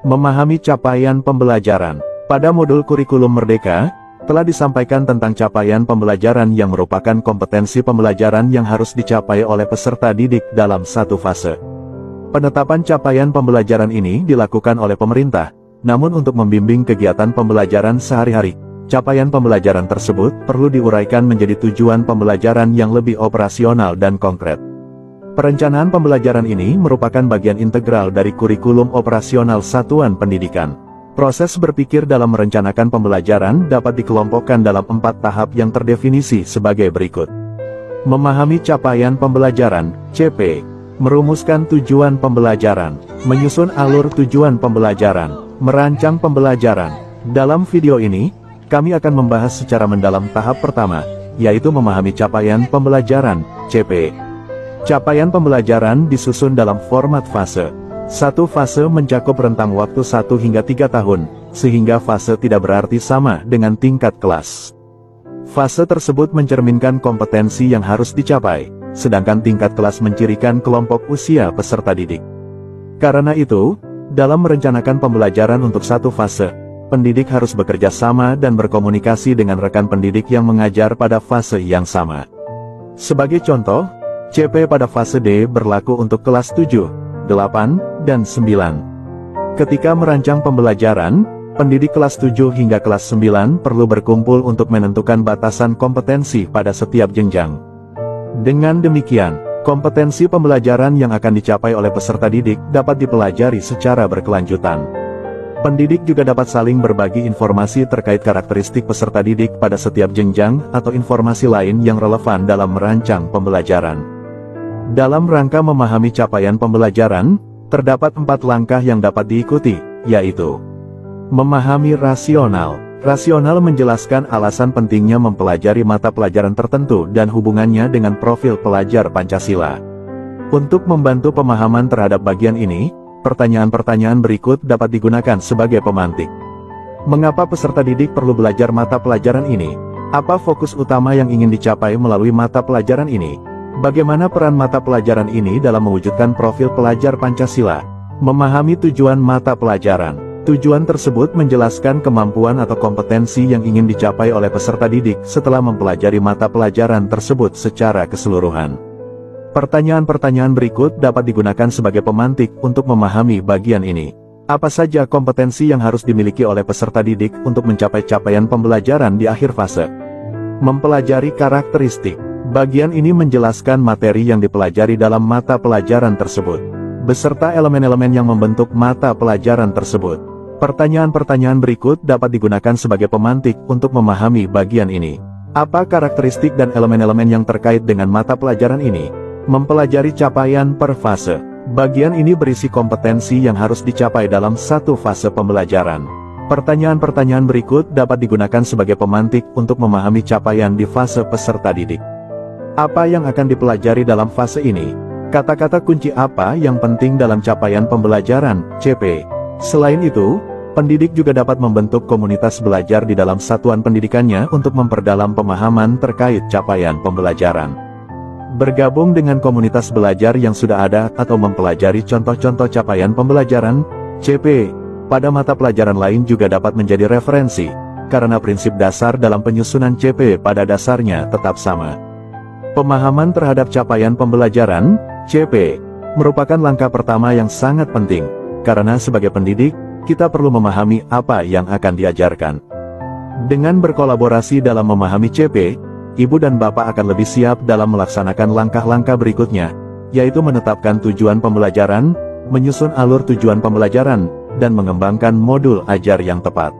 Memahami capaian pembelajaran. Pada modul kurikulum Merdeka, telah disampaikan tentang capaian pembelajaran yang merupakan kompetensi pembelajaran yang harus dicapai oleh peserta didik dalam satu fase. Penetapan capaian pembelajaran ini dilakukan oleh pemerintah, namun untuk membimbing kegiatan pembelajaran sehari-hari, capaian pembelajaran tersebut perlu diuraikan menjadi tujuan pembelajaran yang lebih operasional dan konkret. Perencanaan pembelajaran ini merupakan bagian integral dari kurikulum operasional satuan pendidikan. Proses berpikir dalam merencanakan pembelajaran dapat dikelompokkan dalam 4 tahap yang terdefinisi sebagai berikut. Memahami capaian pembelajaran, CP. Merumuskan tujuan pembelajaran. Menyusun alur tujuan pembelajaran. Merancang pembelajaran. Dalam video ini, kami akan membahas secara mendalam tahap pertama, yaitu memahami capaian pembelajaran, CP. Capaian pembelajaran disusun dalam format fase. Satu fase mencakup rentang waktu 1 hingga 3 tahun, sehingga fase tidak berarti sama dengan tingkat kelas. Fase tersebut mencerminkan kompetensi yang harus dicapai, sedangkan tingkat kelas mencirikan kelompok usia peserta didik. Karena itu, dalam merencanakan pembelajaran untuk satu fase, pendidik harus bekerja sama dan berkomunikasi dengan rekan pendidik yang mengajar pada fase yang sama. Sebagai contoh, CP pada fase D berlaku untuk kelas 7, 8, dan 9. Ketika merancang pembelajaran, pendidik kelas 7 hingga kelas 9 perlu berkumpul untuk menentukan batasan kompetensi pada setiap jenjang. Dengan demikian, kompetensi pembelajaran yang akan dicapai oleh peserta didik dapat dipelajari secara berkelanjutan. Pendidik juga dapat saling berbagi informasi terkait karakteristik peserta didik pada setiap jenjang atau informasi lain yang relevan dalam merancang pembelajaran. Dalam rangka memahami capaian pembelajaran, terdapat 4 langkah yang dapat diikuti, yaitu memahami rasional. Rasional menjelaskan alasan pentingnya mempelajari mata pelajaran tertentu dan hubungannya dengan profil pelajar Pancasila. Untuk membantu pemahaman terhadap bagian ini, pertanyaan-pertanyaan berikut dapat digunakan sebagai pemantik. Mengapa peserta didik perlu belajar mata pelajaran ini? Apa fokus utama yang ingin dicapai melalui mata pelajaran ini? Bagaimana peran mata pelajaran ini dalam mewujudkan profil pelajar Pancasila? Memahami tujuan mata pelajaran. Tujuan tersebut menjelaskan kemampuan atau kompetensi yang ingin dicapai oleh peserta didik setelah mempelajari mata pelajaran tersebut secara keseluruhan. Pertanyaan-pertanyaan berikut dapat digunakan sebagai pemantik untuk memahami bagian ini. Apa saja kompetensi yang harus dimiliki oleh peserta didik untuk mencapai capaian pembelajaran di akhir fase? Mempelajari karakteristik. Bagian ini menjelaskan materi yang dipelajari dalam mata pelajaran tersebut, beserta elemen-elemen yang membentuk mata pelajaran tersebut. Pertanyaan-pertanyaan berikut dapat digunakan sebagai pemantik untuk memahami bagian ini. Apa karakteristik dan elemen-elemen yang terkait dengan mata pelajaran ini? Mempelajari capaian per fase. Bagian ini berisi kompetensi yang harus dicapai dalam satu fase pembelajaran. Pertanyaan-pertanyaan berikut dapat digunakan sebagai pemantik untuk memahami capaian di fase peserta didik. Apa yang akan dipelajari dalam fase ini? Kata-kata kunci apa yang penting dalam capaian pembelajaran, CP? Selain itu, pendidik juga dapat membentuk komunitas belajar di dalam satuan pendidikannya untuk memperdalam pemahaman terkait capaian pembelajaran. Bergabung dengan komunitas belajar yang sudah ada atau mempelajari contoh-contoh capaian pembelajaran, CP, pada mata pelajaran lain juga dapat menjadi referensi, karena prinsip dasar dalam penyusunan CP pada dasarnya tetap sama. Pemahaman terhadap capaian pembelajaran, CP, merupakan langkah pertama yang sangat penting, karena sebagai pendidik, kita perlu memahami apa yang akan diajarkan. Dengan berkolaborasi dalam memahami CP, ibu dan bapak akan lebih siap dalam melaksanakan langkah-langkah berikutnya, yaitu menetapkan tujuan pembelajaran, menyusun alur tujuan pembelajaran, dan mengembangkan modul ajar yang tepat.